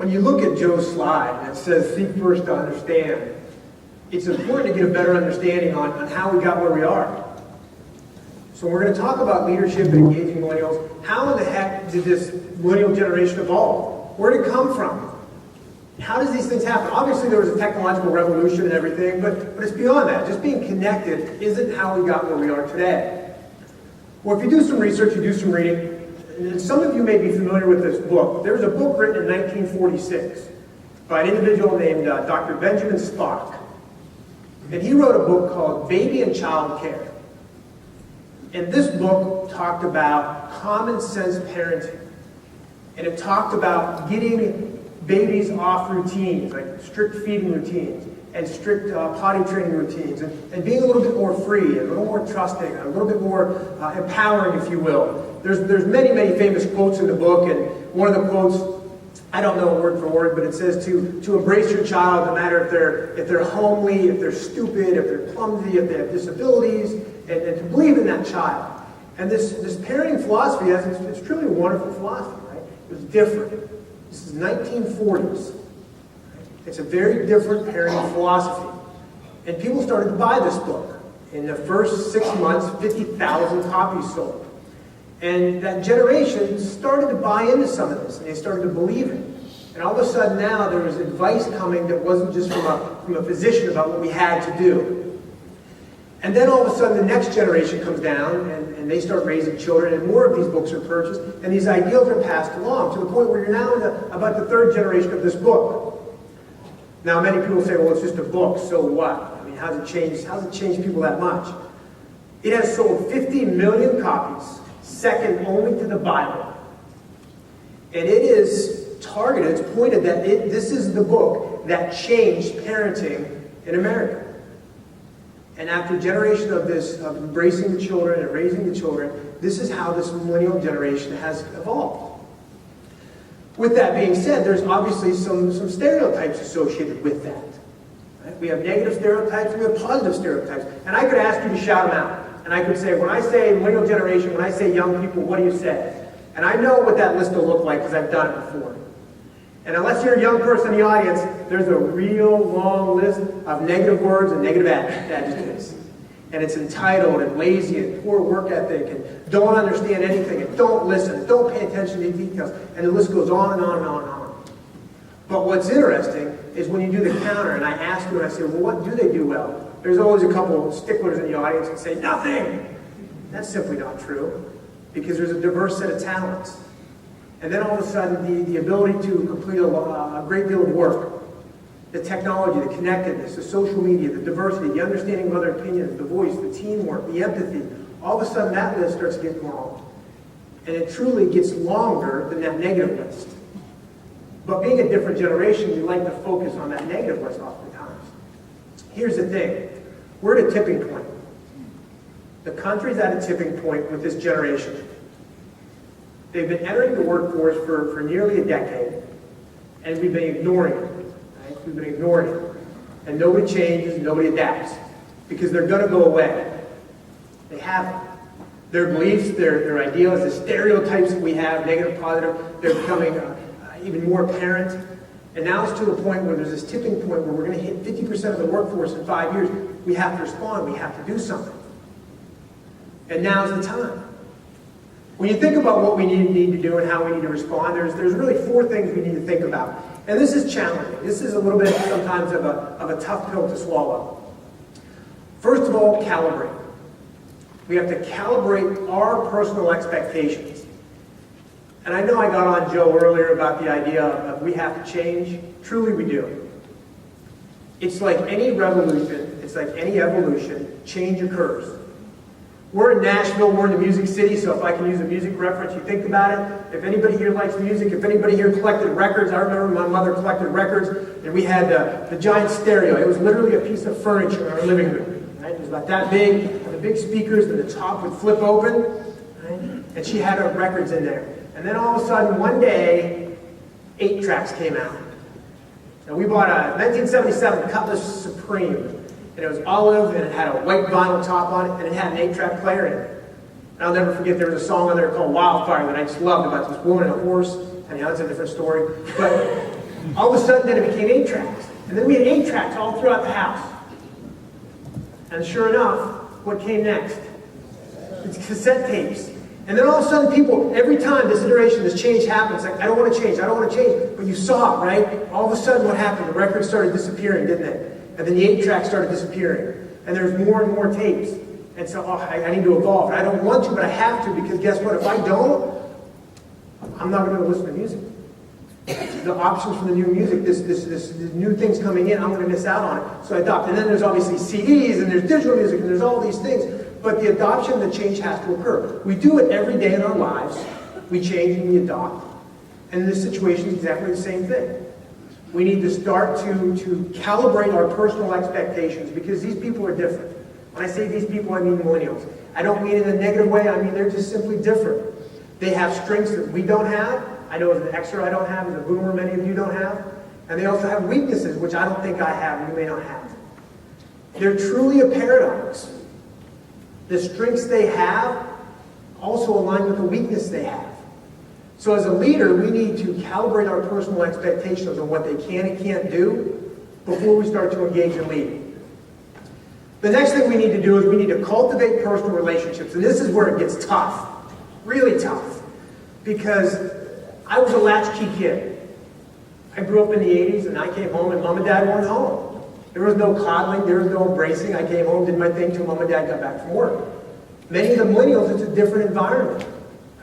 When you look at Joe's slide and it says seek first to understand, it's important to get a better understanding on how we got where we are. So we're going to talk about leadership and engaging millennials. How in the heck did this millennial generation evolve? Where did it come from? How does these things happen? Obviously there was a technological revolution and everything, but it's beyond that. Just being connected isn't how we got where we are today. Well, if you do some research, you do some reading, and some of you may be familiar with this book. There was a book written in 1946 by an individual named Dr. Benjamin Spock. And he wrote a book called Baby and Child Care. And this book talked about common sense parenting. And it talked about getting babies off routines, like strict feeding routines, and strict potty training routines, and being a little bit more free, and a little more trusting, and a little bit more empowering, if you will. There's many, many famous quotes in the book, and one of the quotes, I don't know word for word, but it says to embrace your child, no matter if they're homely, if they're stupid, if they're clumsy, if they have disabilities, and to believe in that child. And this parenting philosophy, it's truly a wonderful philosophy, right? It was different. This is 1940s. It's a very different parenting philosophy. And people started to buy this book. In the first 6 months, 50,000 copies sold. And that generation started to buy into some of this, and they started to believe it. And all of a sudden now there was advice coming that wasn't just from a physician about what we had to do. And then all of a sudden the next generation comes down, and they start raising children, and more of these books are purchased, and these ideals are passed along to the point where you're now in about the third generation of this book. Now many people say, well, it's just a book, so what? I mean, how's it changed people that much? It has sold 50 million copies, second only to the Bible. And it is targeted, it's pointed that this is the book that changed parenting in America. And after a generation of this, of embracing the children and raising the children, this is how this millennial generation has evolved. With that being said, there's obviously some stereotypes associated with that. Right? We have negative stereotypes, we have positive stereotypes. And I could ask you to shout them out. And I could say, when I say millennial generation, when I say young people, what do you say? And I know what that list will look like because I've done it before. And unless you're a young person in the audience, there's a real long list of negative words and negative adjectives. And it's entitled and lazy and poor work ethic and don't understand anything and don't listen and don't pay attention to details. And the list goes on and on and on and on. But what's interesting is when you do the counter and I ask you and I say, well, what do they do well? There's always a couple of sticklers in the audience that say, nothing! That's simply not true, because there's a diverse set of talents. And then all of a sudden, the ability to complete a great deal of work, the technology, the connectedness, the social media, the diversity, the understanding of other opinions, the voice, the teamwork, the empathy, all of a sudden that list starts to get long. And it truly gets longer than that negative list. But being a different generation, we like to focus on that negative list oftentimes. Here's the thing. We're at a tipping point. The country's at a tipping point with this generation. They've been entering the workforce for nearly a decade, and we've been ignoring it. Right? We've been ignoring it. And nobody changes, nobody adapts, because they're going to go away. They haven't. Their beliefs, their ideals, the stereotypes that we have, negative, positive, they're becoming even more apparent. And now it's to the point where there's this tipping point where we're going to hit 50% of the workforce in 5 years. We have to respond. We have to do something. And now's the time. When you think about what we need to do and how we need to respond, there's really 4 things we need to think about. And this is challenging. This is a little bit sometimes of a tough pill to swallow. First of all, calibrate. We have to calibrate our personal expectations. And I know I got on Joe earlier about the idea of we have to change. Truly we do. It's like any revolution, it's like any evolution, change occurs. We're in Nashville, we're in the Music City, so if I can use a music reference, you think about it. If anybody here likes music, if anybody here collected records, I remember my mother collected records, and we had the giant stereo. It was literally a piece of furniture in our living room. Right? It was about that big, and the big speakers, and the top would flip open, right? And she had her records in there. And then all of a sudden, one day, 8 tracks came out. And we bought a 1977 Cutlass Supreme. And it was olive, and it had a white vinyl top on it, and it had an 8-track player in it. And I'll never forget, there was a song on there called Wildfire that I just loved about this woman and a horse. Anyhow, that's a different story. But All of a sudden, then it became 8 tracks. And then we had 8 tracks all throughout the house. And sure enough, what came next? It's cassette tapes. And then all of a sudden people, every time this iteration, this change happens, like, I don't want to change, I don't want to change. But you saw it, right? All of a sudden what happened? The records started disappearing, didn't they? And then the 8 tracks started disappearing. And there's more and more tapes. And so, I need to evolve. I don't want to, but I have to, because guess what? If I don't, I'm not going to listen to music. The options for the new music, this new things coming in, I'm going to miss out on it. So I adopt. And then there's obviously CDs, and there's digital music, and there's all these things. But the adoption, the change has to occur. We do it every day in our lives. We change and we adopt. And in this situation, it's exactly the same thing. We need to start to calibrate our personal expectations, because these people are different. When I say these people, I mean millennials. I don't mean in a negative way. I mean they're just simply different. They have strengths that we don't have. I know as an Xer I don't have, as a boomer many of you don't have. And they also have weaknesses, which I don't think I have and you may not have. They're truly a paradox. The strengths they have also align with the weakness they have. So as a leader, we need to calibrate our personal expectations on what they can and can't do before we start to engage in leading. The next thing we need to do is we need to cultivate personal relationships. And this is where it gets tough, really tough. Because I was a latchkey kid. I grew up in the 80s and I came home and mom and dad weren't home. There was no coddling, there was no embracing. I came home, did my thing till mom and dad got back from work. Many of the millennials, it's a different environment.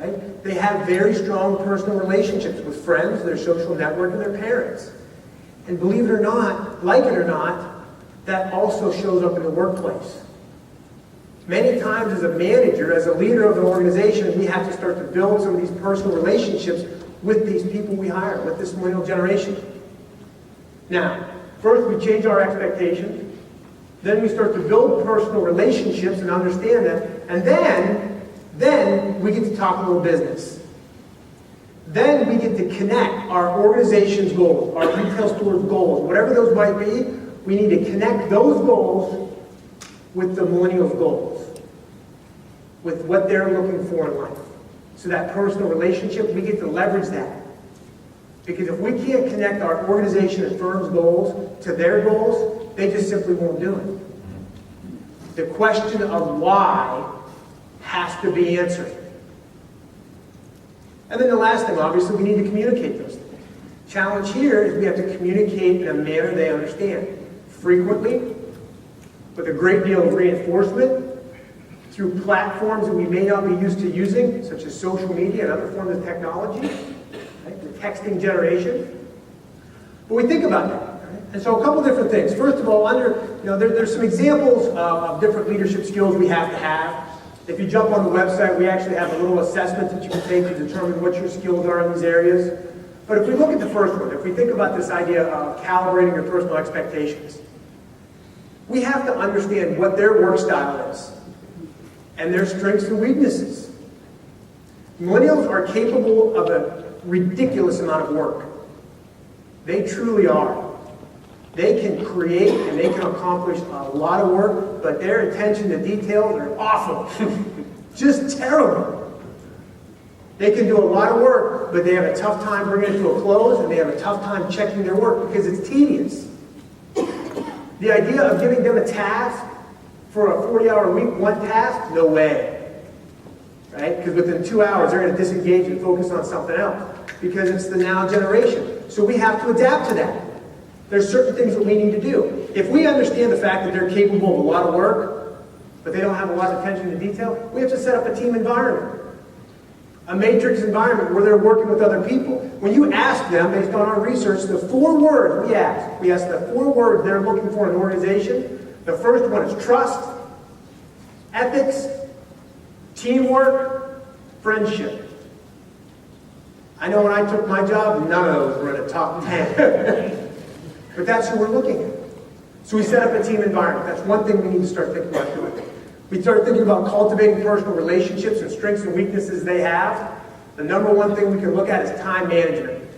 Right? They have very strong personal relationships with friends, their social network, and their parents. And believe it or not, like it or not, that also shows up in the workplace. Many times as a manager, as a leader of an organization, we have to start to build some of these personal relationships with these people we hire, with this millennial generation. Now, first we change our expectations, then we start to build personal relationships and understand them, and then we get to talk a little business. Then we get to connect our organization's goals, our retail store's goals, whatever those might be. We need to connect those goals with the millennials' goals, with what they're looking for in life. So that personal relationship, we get to leverage that. Because if we can't connect our organization and firm's goals to their goals, they just simply won't do it. The question of why has to be answered. And then the last thing, obviously, we need to communicate those things. Challenge here is we have to communicate in a manner they understand. Frequently, with a great deal of reinforcement, through platforms that we may not be used to using, such as social media and other forms of technology, right? The texting generation. But we think about that. Right? And so a couple different things. First of all, there's some examples of different leadership skills we have to have. If you jump on the website, we actually have a little assessment that you can take to determine what your skills are in these areas. But if we look at the first one, if we think about this idea of calibrating your personal expectations, we have to understand what their work style is and their strengths and weaknesses. Millennials are capable of a ridiculous amount of work. They truly are. They can create and they can accomplish a lot of work, but their attention to details are awful. Just terrible. They can do a lot of work, but they have a tough time bringing it to a close, and they have a tough time checking their work because it's tedious. The idea of giving them a task for a 40-hour week, one task, no way. Right? Because within 2 hours, they're going to disengage and focus on something else because it's the now generation. So we have to adapt to that. There's certain things that we need to do. If we understand the fact that they're capable of a lot of work, but they don't have a lot of attention to detail, we have to set up a team environment. A matrix environment where they're working with other people. When you ask them, based on our research, the 4 words we ask the 4 words they're looking for in an organization. The first one is trust, ethics, teamwork, friendship. I know when I took my job, none of those were in the top 10. But that's who we're looking at. So we set up a team environment. That's one thing we need to start thinking about doing. We start thinking about cultivating personal relationships and strengths and weaknesses they have. The number one thing we can look at is time management.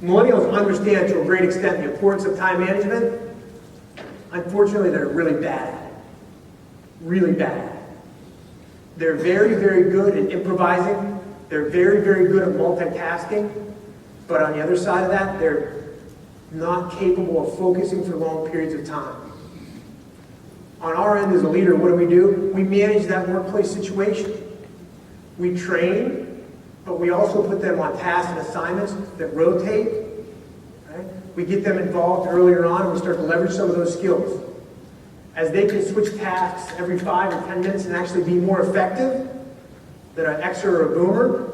Millennials understand to a great extent the importance of time management. Unfortunately, they're really bad at it. Really bad at it. They're very, very good at improvising. They're very, very good at multitasking. But on the other side of that, they're not capable of focusing for long periods of time. On our end as a leader, what do? We manage that workplace situation. We train, but we also put them on tasks and assignments that rotate. Right? We get them involved earlier on, and we start to leverage some of those skills. As they can switch tasks every 5 or 10 minutes and actually be more effective than an Xer or a boomer,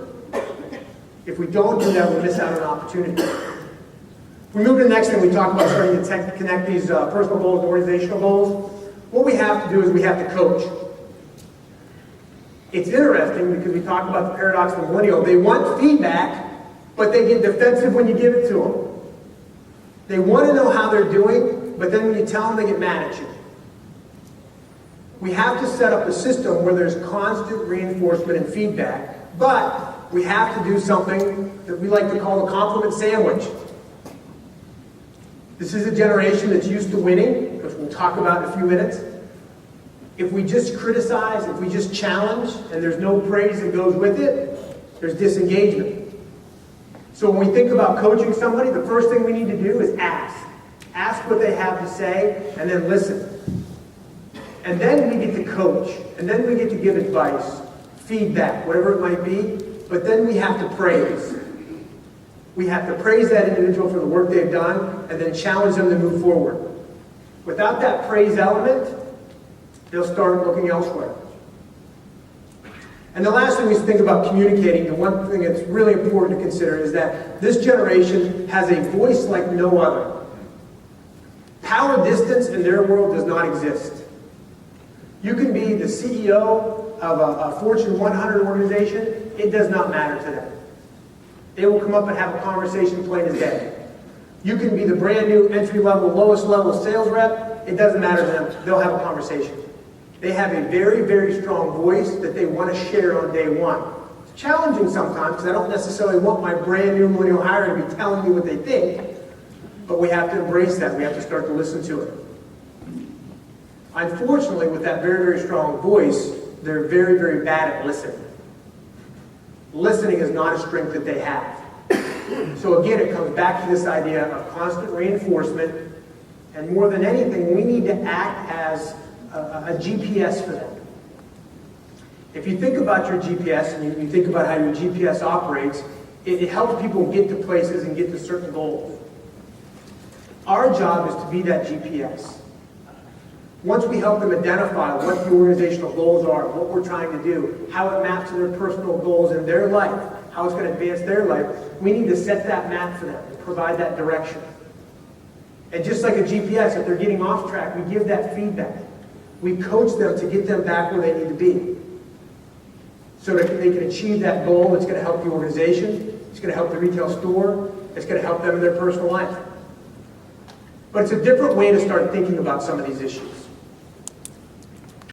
if we don't do that, we'll miss out on an opportunity. If we move to the next thing, we talk about starting to connect these personal goals and organizational goals. What we have to do is we have to coach. It's interesting because we talk about the paradox of the millennial. They want feedback, but they get defensive when you give it to them. They want to know how they're doing, but then when you tell them, they get mad at you. We have to set up a system where there's constant reinforcement and feedback, but we have to do something that we like to call the compliment sandwich. This is a generation that's used to winning, which we'll talk about in a few minutes. If we just criticize, if we just challenge, and there's no praise that goes with it, there's disengagement. So when we think about coaching somebody, the first thing we need to do is ask. Ask what they have to say, and then listen. And then we get to coach, and then we get to give advice, feedback, whatever it might be, but then we have to praise. We have to praise that individual for the work they've done, and then challenge them to move forward. Without that praise element, they'll start looking elsewhere. And the last thing we think about communicating, the one thing that's really important to consider is that this generation has a voice like no other. Power distance in their world does not exist. You can be the CEO of a Fortune 100 organization, it does not matter to them. They will come up and have a conversation plain as day. You can be the brand new entry-level, lowest level sales rep, it doesn't matter to them, they'll have a conversation. They have a very, very strong voice that they want to share on day one. It's challenging sometimes because I don't necessarily want my brand new millennial hire to be telling me what they think, but we have to embrace that. We have to start to listen to it. Unfortunately, with that very, very strong voice, they're very, very bad at listening. Listening is not a strength that they have. So again, it comes back to this idea of constant reinforcement, and more than anything, we need to act as a GPS for them. If you think about your GPS and you think about how your GPS operates, it helps people get to places and get to certain goals. Our job is to be that GPS. Once we help them identify what the organizational goals are, what we're trying to do, how it maps to their personal goals in their life, how it's going to advance their life, we need to set that map for them and provide that direction. And just like a GPS, if they're getting off track, we give that feedback. We coach them to get them back where they need to be so that they can achieve that goal that's going to help the organization, it's going to help the retail store, it's going to help them in their personal life. But it's a different way to start thinking about some of these issues.